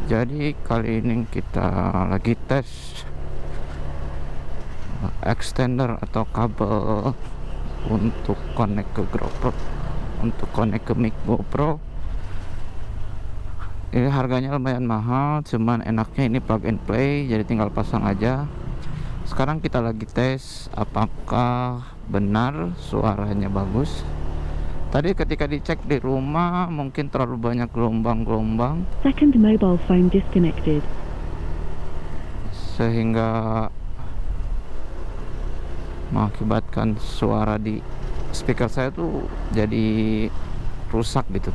Jadi kali ini kita lagi tes extender atau kabel untuk connect ke GoPro, untuk connect ke mic GoPro. Ini harganya lumayan mahal, cuman enaknya ini plug and play, jadi tinggal pasang aja. Sekarang kita lagi tes apakah benar suaranya bagus. Tadi ketika dicek di rumah mungkin terlalu banyak gelombang-gelombang, Second mobile phone disconnected. sehingga mengakibatkan suara di speaker saya tuh jadi rusak gitu.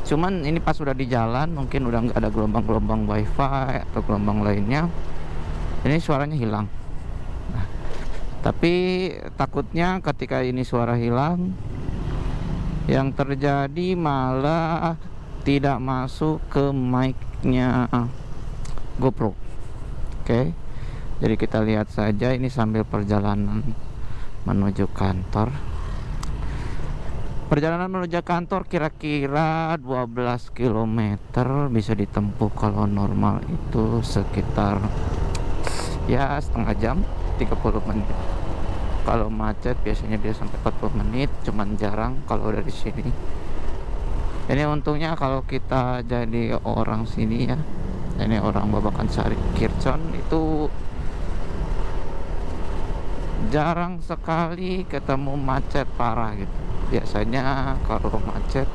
Cuman ini pas udah di jalan mungkin udah nggak ada gelombang-gelombang wifi atau gelombang lainnya, ini suaranya hilang. Nah, tapi takutnya ketika ini suara hilang, yang terjadi malah tidak masuk ke mic-nya GoPro. Oke, jadi kita lihat saja ini sambil perjalanan menuju kantor. Perjalanan menuju kantor kira-kira 12 km bisa ditempuh. Kalau normal itu sekitar ya setengah jam, 30 menit. Kalau macet biasanya bisa sampai 40 menit, cuman jarang kalau dari sini. Ini untungnya kalau kita jadi orang sini ya, ini orang Babakan Sari Kircon, itu jarang sekali ketemu macet parah gitu. Biasanya kalau macet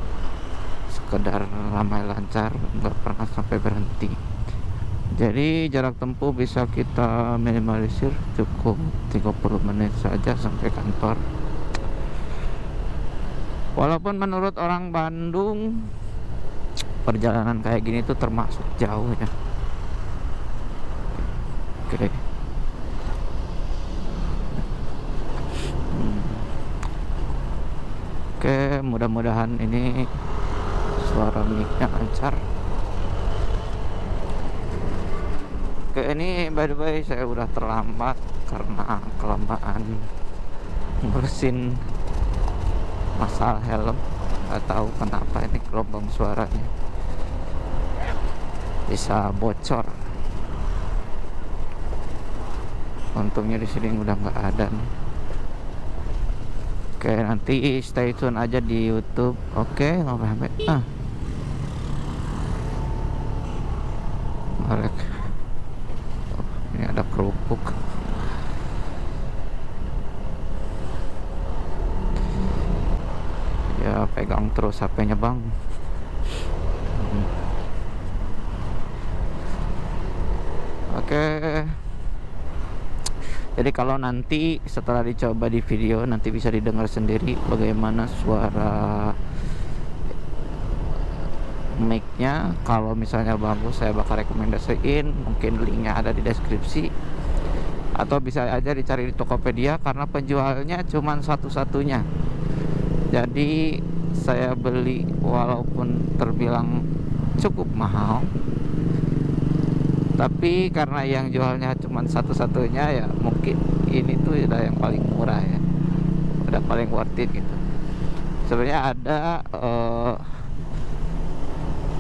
sekedar ramai lancar, nggak pernah sampai berhenti. Jadi jarak tempuh bisa kita minimalisir, cukup 30 menit saja sampai kantor. Walaupun menurut orang Bandung perjalanan kayak gini tuh termasuk jauh ya. Oke. Oke, mudah-mudahan ini suara mic-nya lancar. Oke, ini by the way saya udah terlambat karena kelamaan ngurusin masalah helm. Nggak tahu kenapa ini gelombang suaranya bisa bocor. Untungnya di sini udah nggak ada nih. Oke, nanti stay tune aja di YouTube. Oke, sampai balik. Ini ada kerupuk. Ya pegang terus HP-nya bang. Oke. Jadi kalau nanti setelah dicoba di video, nanti bisa didengar sendiri bagaimana suara mic-nya. Kalau misalnya bagus, saya bakal rekomendasiin, mungkin linknya ada di deskripsi, atau bisa aja dicari di Tokopedia karena penjualnya cuman satu-satunya. Jadi saya beli walaupun terbilang cukup mahal, tapi karena yang jualnya cuma satu-satunya, ya mungkin ini tuh udah yang paling murah ya, udah paling worth it gitu. Sebenarnya ada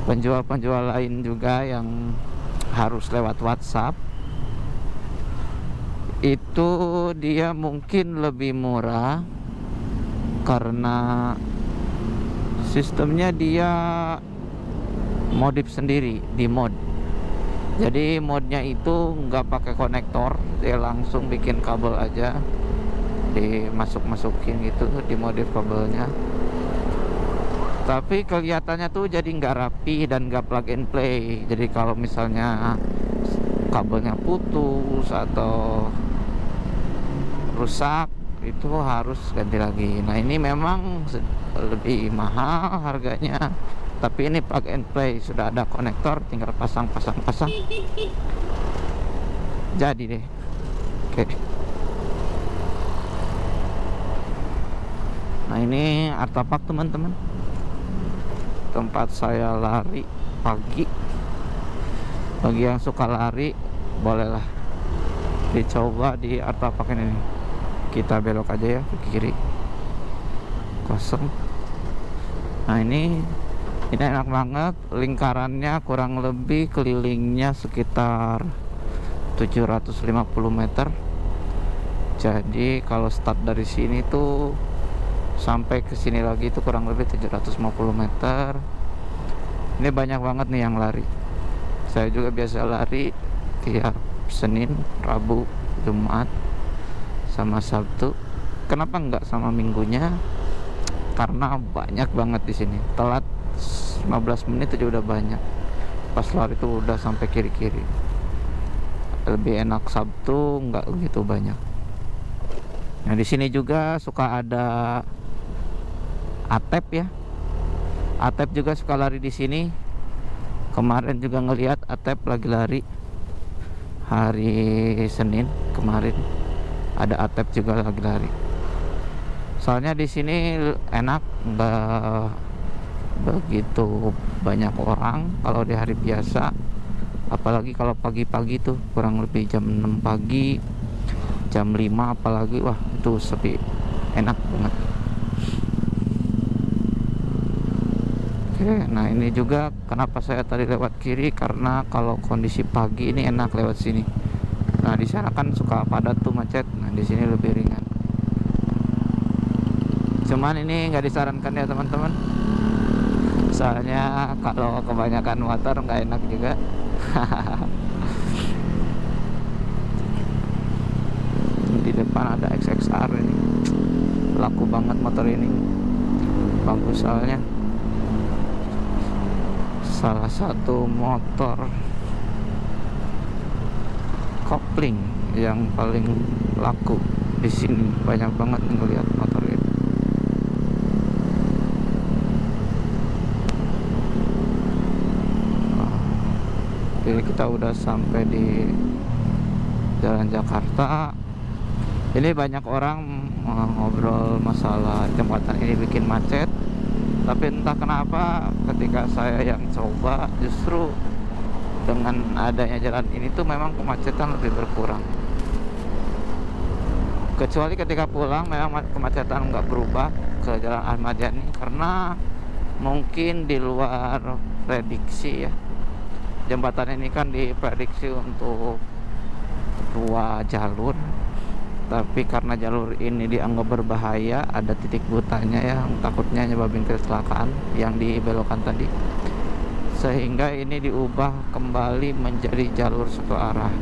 penjual-penjual lain juga yang harus lewat WhatsApp, itu dia mungkin lebih murah karena sistemnya dia modif sendiri di mod. Jadi modnya itu nggak pakai konektor, dia langsung bikin kabel aja, dimasuk-masukin gitu, dimodif kabelnya. Tapi kelihatannya tuh jadi nggak rapi dan nggak plug and play. Jadi kalau misalnya kabelnya putus atau rusak, itu harus ganti lagi. Nah ini memang lebih mahal harganya, tapi ini plug and play, sudah ada konektor, tinggal pasang. Jadi deh. Oke. Nah ini Artapak teman-teman, tempat saya lari pagi. Bagi yang suka lari, bolehlah dicoba di Artapak ini. Kita belok aja ya ke kiri, kosong. Nah ini Ini enak banget, lingkarannya kurang lebih kelilingnya sekitar 750 meter. Jadi kalau start dari sini tuh sampai ke sini lagi itu kurang lebih 750 meter. Ini banyak banget nih yang lari. Saya juga biasa lari tiap Senin, Rabu, Jumat, sama Sabtu. Kenapa enggak sama minggunya? Karena banyak banget di sini. Telat 15 menit aja udah banyak. Pas lari tuh udah sampai kiri-kiri. Lebih enak Sabtu, enggak begitu banyak. Nah, di sini juga suka ada Atep ya. Atep juga suka lari di sini. Kemarin juga ngelihat Atep lagi lari hari Senin kemarin. Ada Atep juga lagi lari. Soalnya di sini enak, nggak begitu banyak orang kalau di hari biasa. Apalagi kalau pagi-pagi tuh kurang lebih jam 6 pagi, jam 5 apalagi, wah itu sepi, enak banget. Oke, nah ini juga kenapa saya tadi lewat kiri, karena kalau kondisi pagi ini enak lewat sini. Nah di sana kan suka padat tuh macet, nah di sini lebih ringan. Cuman ini nggak disarankan ya teman-teman. Soalnya kalau kebanyakan motor nggak enak juga. Di depan ada XXR ini, laku banget motor ini, bagus soalnya. Salah satu motor kopling yang paling laku di sini, banyak banget ngelihat motor ini. Jadi kita udah sampai di Jalan Jakarta. Ini banyak orang ngobrol masalah jembatan ini bikin macet. Tapi entah kenapa ketika saya yang coba, justru dengan adanya jalan ini tuh memang kemacetan lebih berkurang. Kecuali ketika pulang memang kemacetan nggak berubah ke Jalan Ahmad Yani, karena mungkin di luar prediksi ya. Jembatan ini kan diprediksi untuk 2 jalur, tapi karena jalur ini dianggap berbahaya, ada titik butanya ya, takutnya nyebabin kecelakaan yang dibelokkan tadi, sehingga ini diubah kembali menjadi jalur satu arah.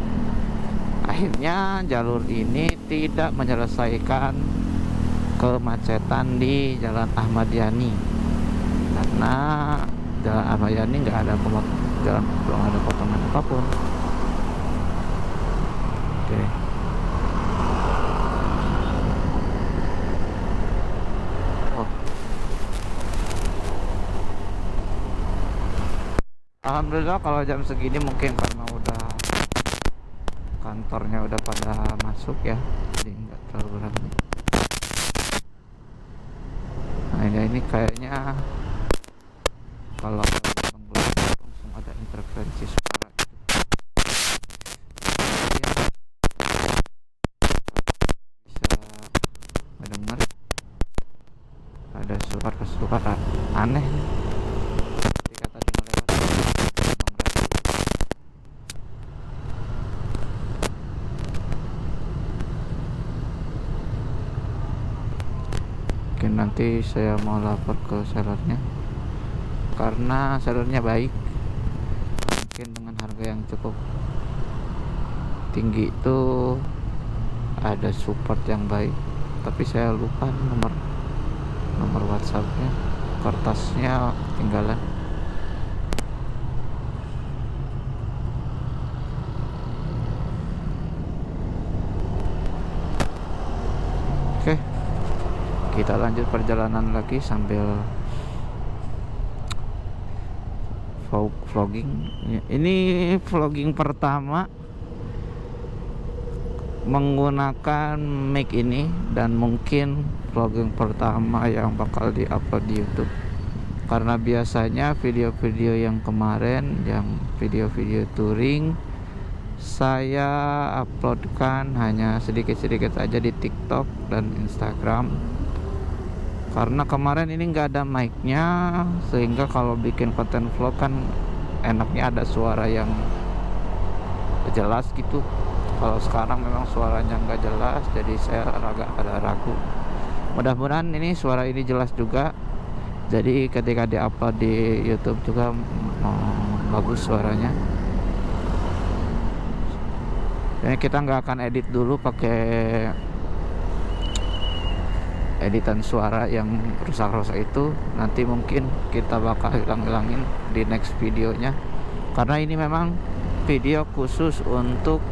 Akhirnya jalur ini tidak menyelesaikan kemacetan di Jalan Ahmad Yani, karena Jalan Ahmad Yani nggak ada jalan, belum ada potongan apapun. Oke. Alhamdulillah kalau jam segini mungkin karena udah kantornya udah pada masuk ya, jadi nggak terlalu ramai. Nah ini kayaknya kalau langsung ada interferensi suara gitu. Ya, bisa mendengar ada suara aneh nih. Ketika tadi melewati gelombang radio. Mungkin nanti saya mau lapor ke sellernya, karena sellernya baik, mungkin dengan harga yang cukup tinggi itu ada support yang baik. Tapi saya lupa nomor WhatsAppnya, kertasnya ketinggalan. Oke, kita lanjut perjalanan lagi sambil vlogging. Ini vlogging pertama menggunakan mic ini, dan mungkin vlogging pertama yang bakal diupload di YouTube, karena biasanya video-video yang kemarin, yang video-video touring, saya uploadkan hanya sedikit-sedikit aja di TikTok dan Instagram, Karena kemarin ini nggak ada mic-nya, sehingga kalau bikin konten vlog kan enaknya ada suara yang jelas gitu. Kalau sekarang memang suaranya nggak jelas, jadi saya agak ada ragu. Mudah-mudahan ini suara ini jelas juga, jadi ketika di-upload di YouTube juga bagus suaranya. Jadi kita nggak akan edit dulu pakai editan suara yang rusak-rusak itu. Nanti mungkin kita bakal hilang-hilangin di next videonya, karena ini memang video khusus untuk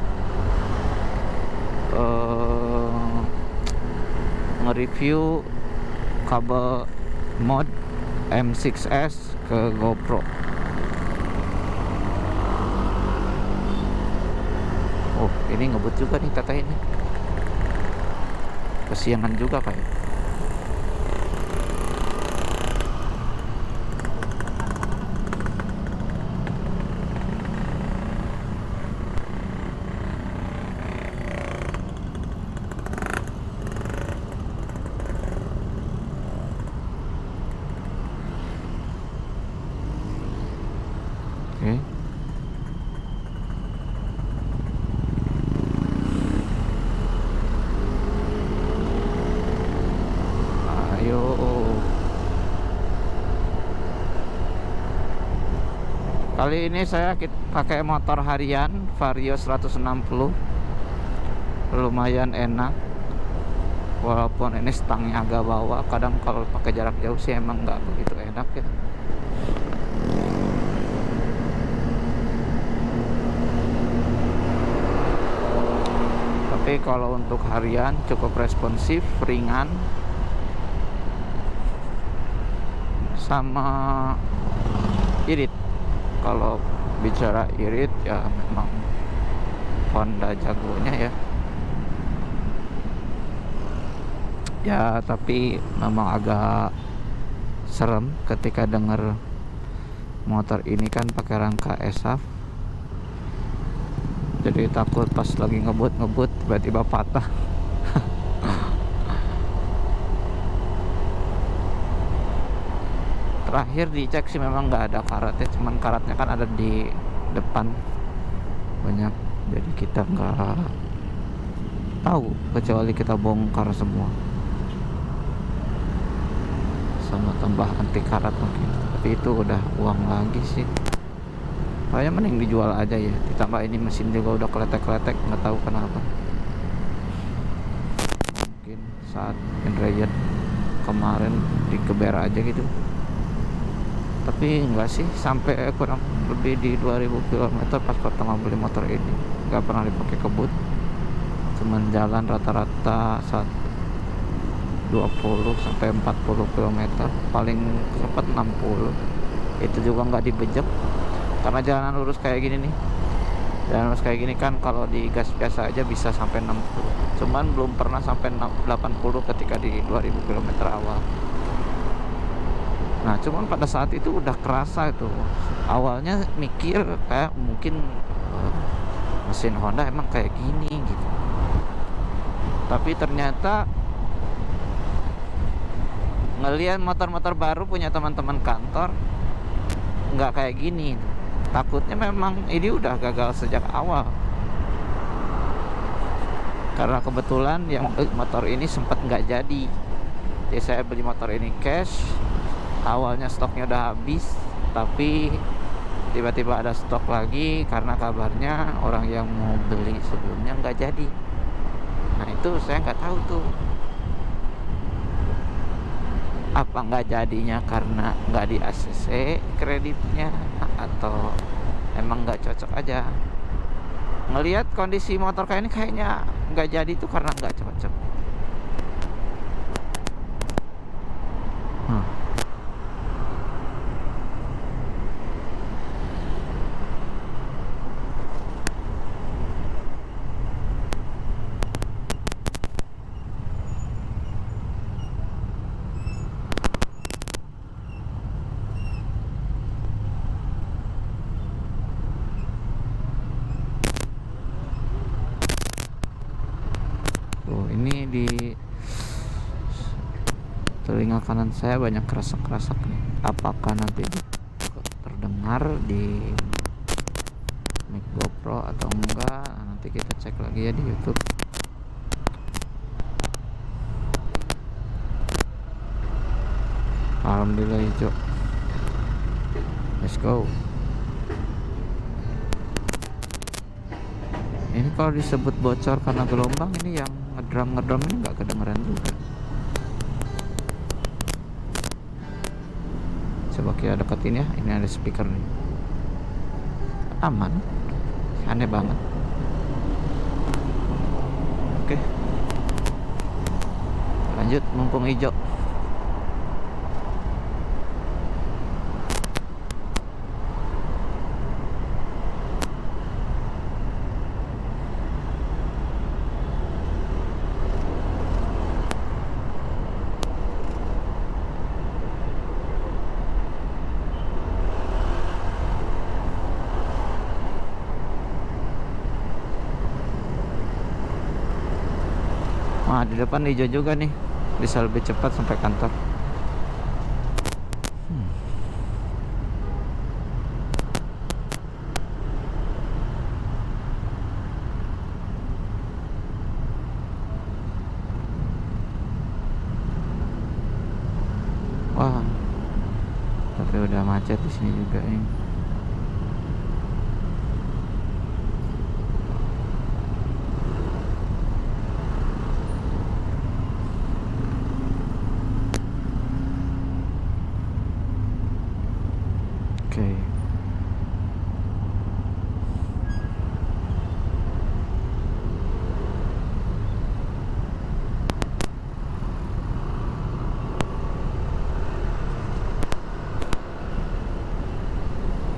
nge-review kabel mod M6s ke GoPro. Oh, ini ngebut juga nih tata ini. Kesiangan juga kayak. Oke. Ayo. Kali ini saya pakai motor harian Vario 160. Lumayan enak. Walaupun ini stangnya agak bawah, kadang kalau pakai jarak jauh sih emang nggak begitu enak ya. Tapi kalau untuk harian cukup responsif, ringan, sama irit. Kalau bicara irit ya memang Honda jagonya ya. Ya tapi memang agak serem ketika dengar motor ini kan pakai rangka ESAF. Jadi takut pas lagi ngebut tiba-tiba patah. Terakhir dicek sih memang nggak ada karatnya, cuman karatnya kan ada di depan banyak, jadi kita nggak tahu kecuali kita bongkar semua sama tambah anti karat mungkin. Tapi itu udah uang lagi sih. Kayaknya mending dijual aja ya, ditambah ini mesin juga udah keletek-keletek, nggak tahu kenapa. Mungkin saat Indrayat kemarin dikeber aja gitu. Tapi enggak sih, sampai kurang lebih di 2000 km pas pertama beli motor ini. Nggak pernah dipakai kebut, cuman jalan rata-rata saat 20 sampai 40 km, paling cepat 60. Itu juga nggak dibejek karena jalanan lurus kayak gini nih. Jalan lurus kayak gini kan kalau di gas biasa aja bisa sampai 60, cuman belum pernah sampai 80 ketika di 2000 km awal. Nah cuman pada saat itu udah kerasa itu. Awalnya mikir kayak mungkin mesin Honda emang kayak gini gitu, tapi ternyata ngelihat motor-motor baru punya teman-teman kantor nggak kayak gini. Takutnya memang ini udah gagal sejak awal, karena kebetulan yang motor ini sempat nggak jadi. Jadi saya beli motor ini cash, awalnya stoknya udah habis, tapi tiba-tiba ada stok lagi karena kabarnya orang yang mau beli sebelumnya nggak jadi. Nah itu saya nggak tahu tuh, apa nggak jadinya karena nggak di ACC kreditnya, atau emang nggak cocok aja. Ngelihat kondisi motor kayak ini kayaknya nggak jadi tuh karena nggak cocok. Ini di telinga kanan saya banyak kerasak-kerasak nih. Apakah nanti terdengar di mic GoPro atau enggak? Nanti kita cek lagi ya di YouTube. Alhamdulillah hijau. Let's go. Ini kalau disebut bocor karena gelombang, ini yang ngedram ini nggak kedengeran juga. Coba kita deketin ya. Ini ada speaker nih. Aman. Aneh banget. Oke. Lanjut mumpung hijau. Nah, di depan hijau juga nih. Bisa lebih cepat sampai kantor. Wah. Tapi udah macet di sini juga nih. Oke.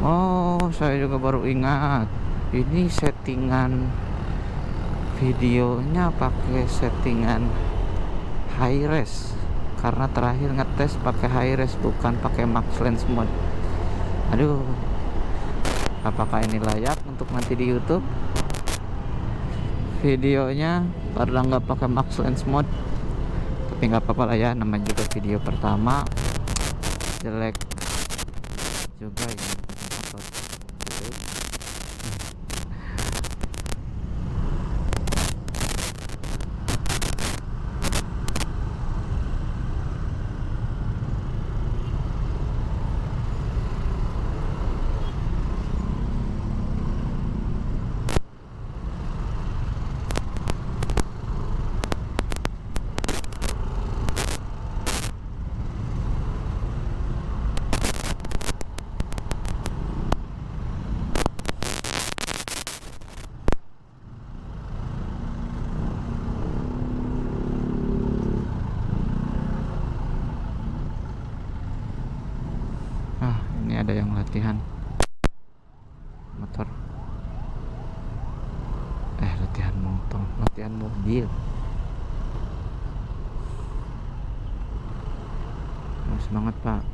Oh, saya juga baru ingat. Ini settingan videonya pakai settingan high res. Karena terakhir ngetes pakai high res, bukan pakai max lens mode. Aduh, apakah ini layak untuk nanti di YouTube? Videonya karena nggak pakai max lens mode, tapi nggak apa-apa lah ya, namanya juga video pertama. Jelek juga ya motor gitu. Ini ada yang latihan motor, latihan motor, latihan mobil. Semangat pak.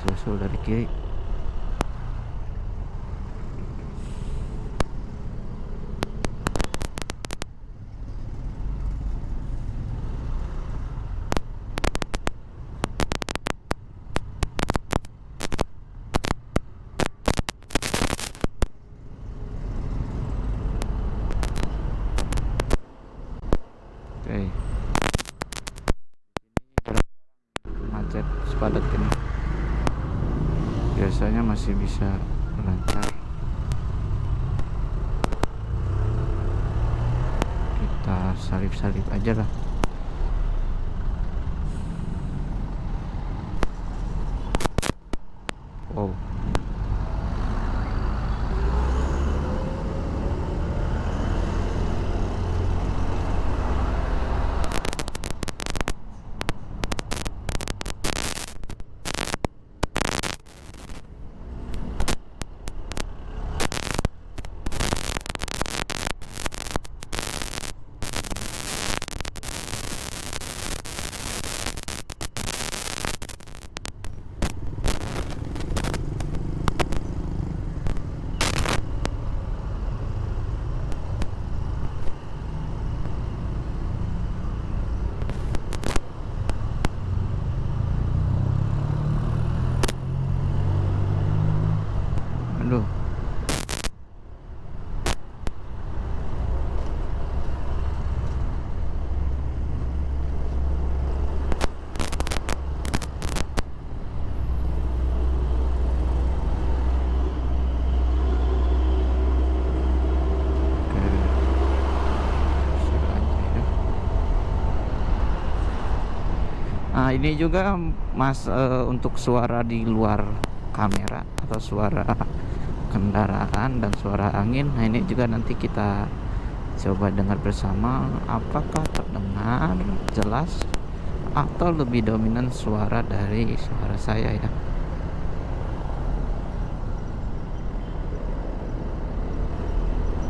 Susul dari kiri. Oke. Macet sepadat ini. Biasanya masih bisa lancar. Kita salip-salip aja lah. Wow. Nah ini juga mas, untuk suara di luar kamera atau suara kendaraan dan suara angin. Nah ini juga nanti kita coba dengar bersama, apakah terdengar jelas atau lebih dominan suara dari suara saya ya.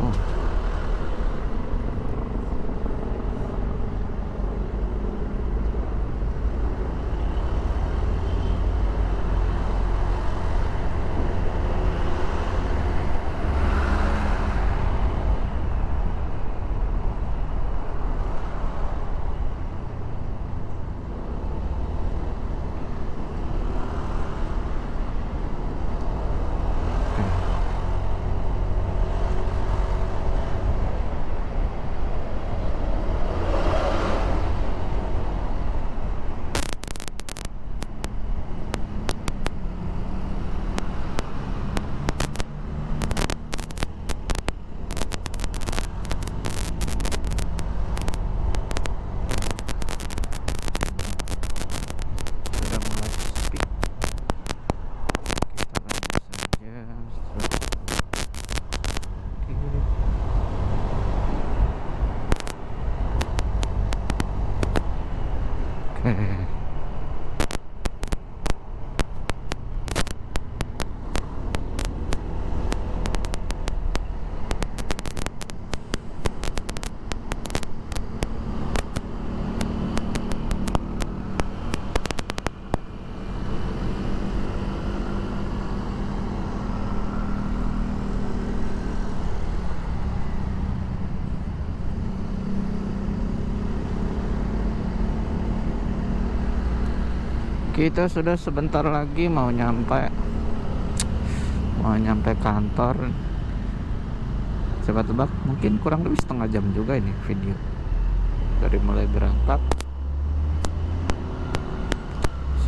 Oh. Sudah mulai speak, kita lanjut saja. Oke. Kita sudah sebentar lagi mau nyampe kantor. Coba tebak, mungkin kurang lebih setengah jam juga ini video dari mulai berangkat.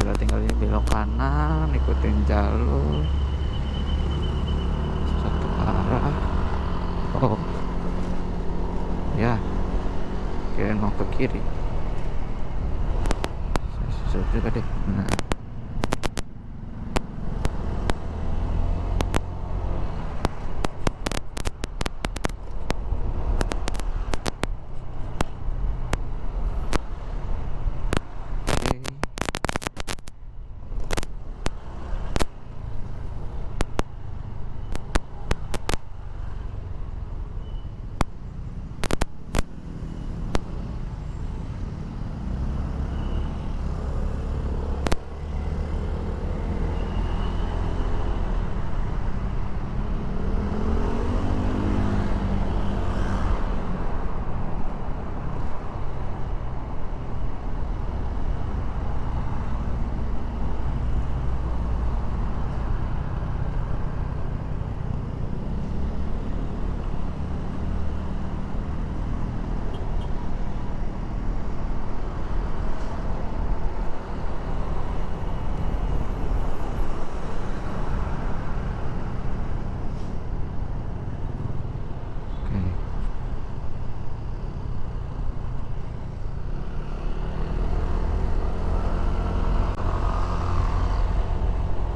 Sudah tinggal ini belok kanan, ikutin jalur satu arah. Oh ya, kirain mau ke kiri. Saya susul juga deh. Nah, oke.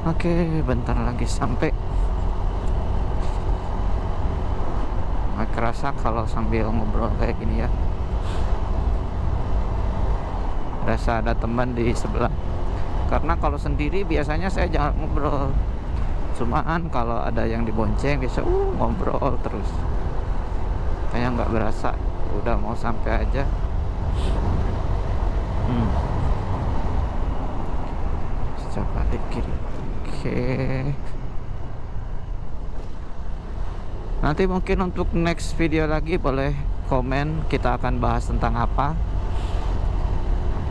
Oke, bentar lagi sampai. Nggak kerasa kalau sambil ngobrol kayak gini ya. Rasa ada teman di sebelah. Karena kalau sendiri biasanya saya jangan ngobrol. Cuman kalau ada yang dibonceng bisa ngobrol terus. Kayak nggak berasa, udah mau sampai aja. Coba di kiri. Oke. Nanti mungkin untuk next video lagi boleh komen, kita akan bahas tentang apa.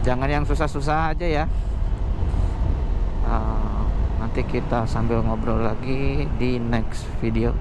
Jangan yang susah-susah aja ya. Nanti kita sambil ngobrol lagi di next video.